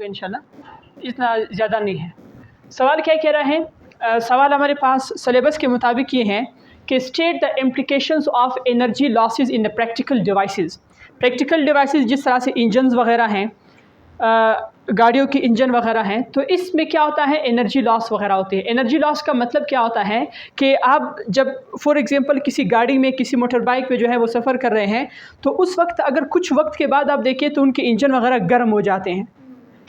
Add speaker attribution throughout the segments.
Speaker 1: होगा इंशाल्लाह, इतना ज़्यादा नहीं है। सवाल क्या कह रहा है? सवाल हमारे पास सिलेबस के मुताबिक ये हैं कि state the implications of energy losses in the practical devices. Practical devices जिस तरह से इंजन्स वगैरह हैं, गाड़ियों के इंजन वगैरह हैं, तो इसमें क्या होता है, एनर्जी लॉस वगैरह होती है। एनर्जी लॉस का मतलब क्या होता है कि आप जब फॉर एग्जांपल किसी गाड़ी में, किसी मोटर बाइक पे जो है वो सफ़र कर रहे हैं, तो उस वक्त अगर कुछ वक्त के बाद आप देखिए तो उनके इंजन वगैरह गर्म हो जाते हैं।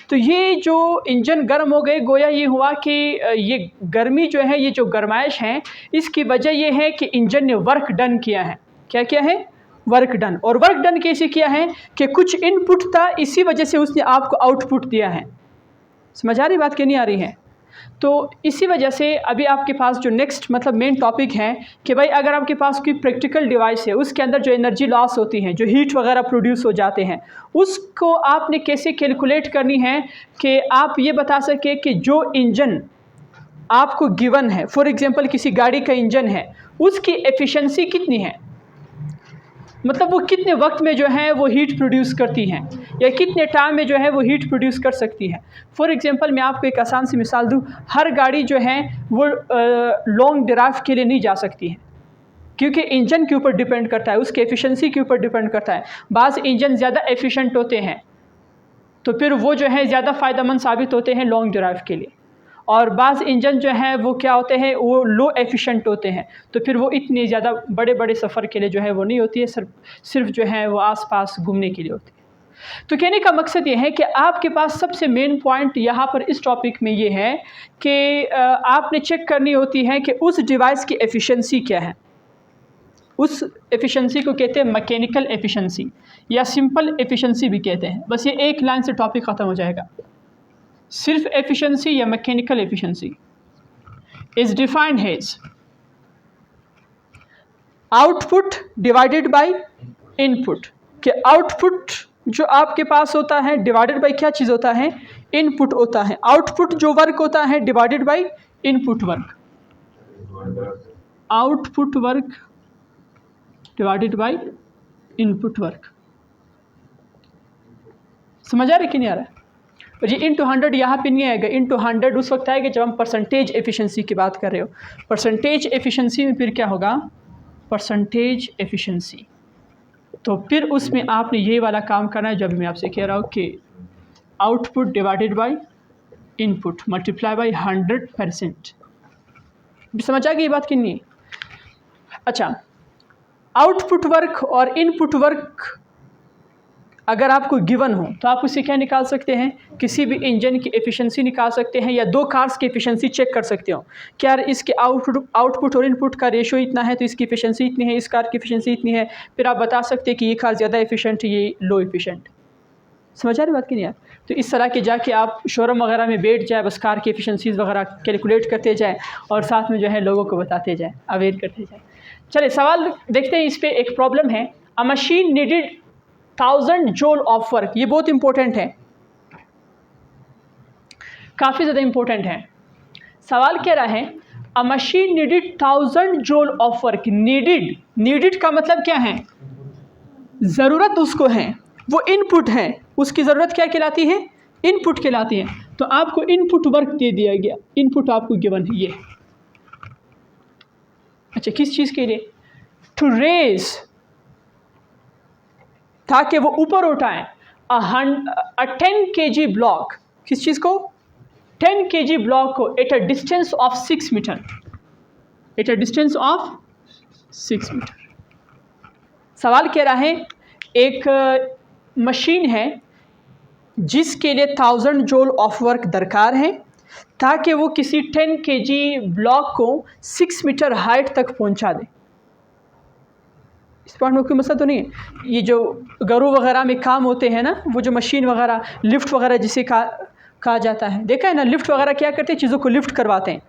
Speaker 1: तो ये जो इंजन गर्म हो गए, गोया ये हुआ कि ये गर्मी जो है, ये जो गर्माइश है, इसकी वजह ये है कि इंजन ने वर्क डन किया है। क्या किया है? Work done. और वर्क डन कैसे किया है कि कुछ इनपुट था, इसी वजह से उसने आपको आउटपुट दिया है। समझ आ रही बात कि नहीं आ रही है? तो इसी वजह से अभी आपके पास जो नेक्स्ट मतलब मेन टॉपिक है कि भाई अगर आपके पास कोई प्रैक्टिकल डिवाइस है, उसके अंदर जो एनर्जी लॉस होती है, जो हीट वगैरह प्रोड्यूस हो जाते हैं, उसको आपने कैसे कैलकुलेट करनी है कि आप ये बता सके कि जो इंजन आपको गिवन है, फॉर एग्जांपल किसी गाड़ी का इंजन है, उसकी एफिशिएंसी कितनी है, मतलब वो कितने वक्त में जो है वो हीट प्रोड्यूस करती हैं, या कितने टाइम में जो है वो हीट प्रोड्यूस कर सकती है। फॉर एग्जांपल मैं आपको एक आसान सी मिसाल दूं, हर गाड़ी जो है वो लॉन्ग ड्राइव के लिए नहीं जा सकती है, क्योंकि इंजन के ऊपर डिपेंड करता है, उसके एफिशिएंसी के ऊपर डिपेंड करता है। बाज़ इंजन ज़्यादा एफिशिएंट होते हैं तो फिर वो जो है ज़्यादा फ़ायदेमंद साबित होते हैं लॉन्ग ड्राइव के लिए, और बाज़ इंजन जो है वो क्या होते हैं, वो लो एफिशिएंट होते हैं, तो फिर वो इतनी ज़्यादा बड़े बड़े सफ़र के लिए जो है वो नहीं होती है, सिर्फ जो है वो आसपास घूमने के लिए होती है। तो कहने का मकसद ये है कि आपके पास सबसे मेन पॉइंट यहाँ पर इस टॉपिक में ये है कि आपने चेक करनी होती है कि उस डिवाइस की एफिशिएंसी क्या है। उस एफिशिएंसी को कहते हैं मैकेनिकल एफिशिएंसी, या सिंपल एफिशिएंसी भी कहते हैं। बस ये एक लाइन से टॉपिक ख़त्म हो जाएगा। सिर्फ एफिशिएंसी या mechanical efficiency is defined as output divided by input. कि आउटपुट जो आपके पास होता है डिवाइडेड बाय क्या चीज़ होता है, इनपुट होता है। आउटपुट जो वर्क होता है divided by input work, output work divided by input work. समझ आ रहा है कि नहीं आ रहा है? और ये इंटू 100 यहाँ पे नहीं आएगा। इंटू 100 उस वक्त आएगा जब हम परसेंटेज एफिशिएंसी की बात कर रहे हो। परसेंटेज एफिशिएंसी में फिर क्या होगा, परसेंटेज एफिशिएंसी। तो फिर उसमें आपने ये वाला काम करना है जब मैं आपसे कह रहा हूँ कि output divided by input multiply by 100%। समझ आ गई ये बात कि नहीं? अच्छा, आउटपुट वर्क और इनपुट वर्क अगर आपको गिवन हो तो आप उससे क्या निकाल सकते हैं, किसी भी इंजन की एफिशिएंसी निकाल सकते हैं, या दो कार्स की एफिशिएंसी चेक कर सकते हो। क्या इसके आउटपुट और इनपुट का रेशो इतना है तो इसकी एफिशिएंसी इतनी है, इस कार की एफिशिएंसी इतनी है, फिर आप बता सकते हैं कि ये कार ज़्यादा एफिशिएंट है, ये लो एफिशिएंट। समझ आ रही बात कि नहीं यार? तो इस तरह के जाके आप शोरूम वगैरह में बैठ जाए, बस कार की एफिशिएंसीज वगैरह कैलकुलेट करते जाएँ और साथ में जो है लोगों को बताते जाएँ, अवेयर करते जाएँ। चलिए सवाल देखते हैं। इस पर एक प्रॉब्लम है, अ machine needed 1000 joule of work. ये बहुत इंपॉर्टेंट है, काफ़ी ज़्यादा इंपॉर्टेंट है। सवाल कह रहा है अ machine needed 1000 joule of work. Needed का मतलब क्या है, ज़रूरत उसको है, वो इनपुट है, उसकी ज़रूरत क्या कहलाती है, इनपुट कहलाती है। तो आपको इनपुट वर्क दे दिया गया, इनपुट आपको गिवन है ये। अच्छा, किस चीज़ के लिए, टू रेज, ताकि वो ऊपर उठाएं अ 10 kg ब्लॉक। किस चीज़ को, 10 kg ब्लॉक को at a distance of 6 metre, at a distance of 6 metre. सवाल कह रहा है एक मशीन है जिसके लिए 1000 जूल ऑफ वर्क दरकार है ताकि वो किसी 10 kg ब्लॉक को 6 मीटर हाइट तक पहुंचा दे। इस पॉइंट में कोई मसला तो नहीं है। ये जो घरों वगैरह में काम होते हैं ना, वो जो मशीन वगैरह, लिफ्ट वगैरह जिसे कहा जाता है, देखा है ना, लिफ्ट वगैरह क्या करते हैं, चीज़ों को लिफ्ट करवाते हैं।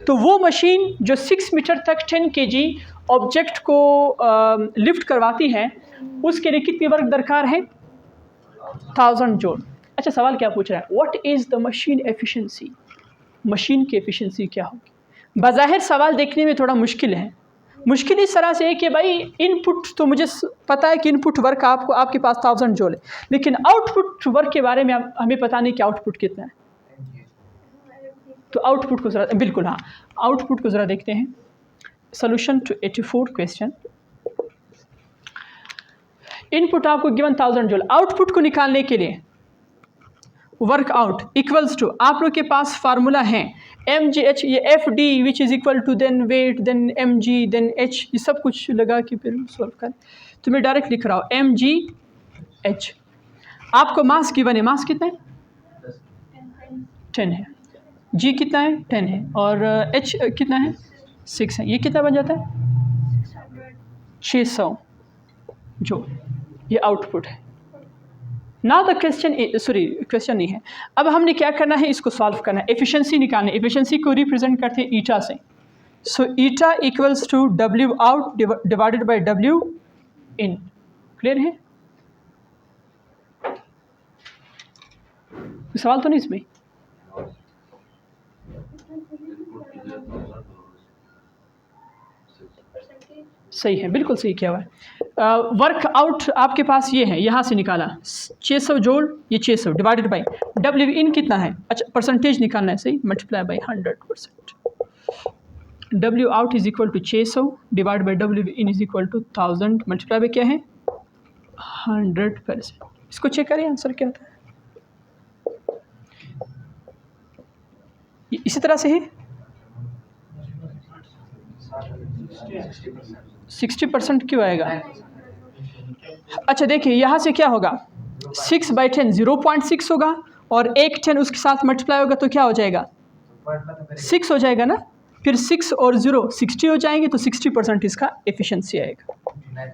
Speaker 1: तो वो मशीन जो 6 मीटर तक 10 kg ऑब्जेक्ट को लिफ्ट करवाती है, उसके लिए कितनी वर्क दरकार है, 1000 जूल। अच्छा, सवाल क्या पूछ रहा है, what is the machine efficiency, machine की एफिशिएंसी क्या होगी। बज़ाहिर सवाल देखने में थोड़ा मुश्किल है, मुश्किल इस तरह से है कि भाई इनपुट तो मुझे पता है कि इनपुट वर्क आपके पास 1000 जूल है, लेकिन आउटपुट वर्क के बारे में हमें पता नहीं कि आउटपुट कितना है। तो आउटपुट को ज़रा, बिल्कुल हाँ, आउटपुट को ज़रा देखते हैं। Solution to 84 question. इनपुट आपको गिवन 1000 जूल, आउटपुट को निकालने के लिए वर्क आउट इक्वल्स टू, आप लोग के पास फार्मूला है mgh, ये fd which is equal to then weight then mg then h, ये सब कुछ लगा के फिर सॉल्व करें। तो मैं डायरेक्ट लिख रहा हूँ mgh। आपको मास गिवन है, मास कितना है 10 है, g कितना है 10 है, और h कितना है 6 है। ये कितना बन जाता है 600 जो, ये आउटपुट है ना। द क्वेश्चन, सॉरी क्वेश्चन नहीं है। अब हमने क्या करना है, इसको सॉल्व करना है, एफिशिएंसी निकालना है। एफिशिएंसी को रिप्रेजेंट करते हैं ईटा से। So eta equals to W out divided by W in. Clear है? सवाल तो नहीं इसमें? सही है, बिल्कुल सही किया हुआ है। वर्क आउट आपके पास ये है, यहाँ से निकाला 600 जोड़, ये 600 डिवाइडेड बाई डब्ल्यू इन कितना है, अच्छा परसेंटेज निकालना है, सही, multiply by 100%। W out is equal to 600 divide by W in is equal to 1000 multiply by क्या है 100%। इसको चेक करें आंसर क्या आता है। इसी तरह से है 60% क्यों आएगा? अच्छा देखिए यहाँ से क्या होगा, 6/10 0.6 होगा, और एक 10 उसके साथ मल्टीप्लाई होगा तो क्या हो जाएगा 6 हो जाएगा ना। फिर 6 और 0 60 हो जाएंगे, तो 60% इसका एफिशिएंसी आएगा।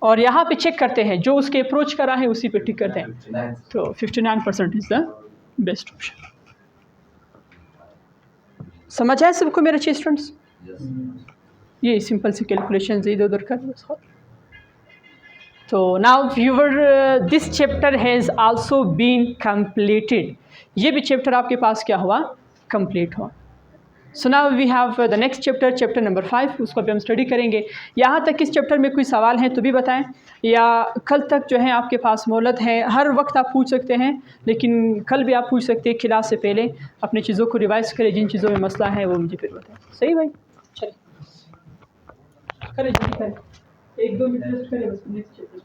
Speaker 1: और यहाँ पे चेक करते हैं, जो उसके अप्रोच करा है उसी पे टिक करते हैं। तो 59% इज़ द बेस्ट ऑप्शन। समझ आए सबको मेरे अच्छे स्टूडेंट्स? ये सिंपल सी कैलकुलेशन इधर उधर कर बस। तो now viewer, this chapter has also been completed. ये भी चैप्टर आपके पास क्या हुआ, कंप्लीट हुआ। So now we have the next chapter, chapter number 5, उसको भी हम स्टडी करेंगे। यहाँ तक इस चैप्टर में कोई सवाल हैं तो भी बताएं, या कल तक जो है आपके पास मोहलत है, हर वक्त आप पूछ सकते हैं, लेकिन कल भी आप पूछ सकते हैं। क्लास से पहले अपनी चीज़ों को रिवाइज करें, जिन चीज़ों में मसला है वो मुझे फिर बताएं। सही भाई, चलिए करें जल्दी करें, 1-2 मिनट रेस्ट करें बस, नेक्स्ट चैप्टर।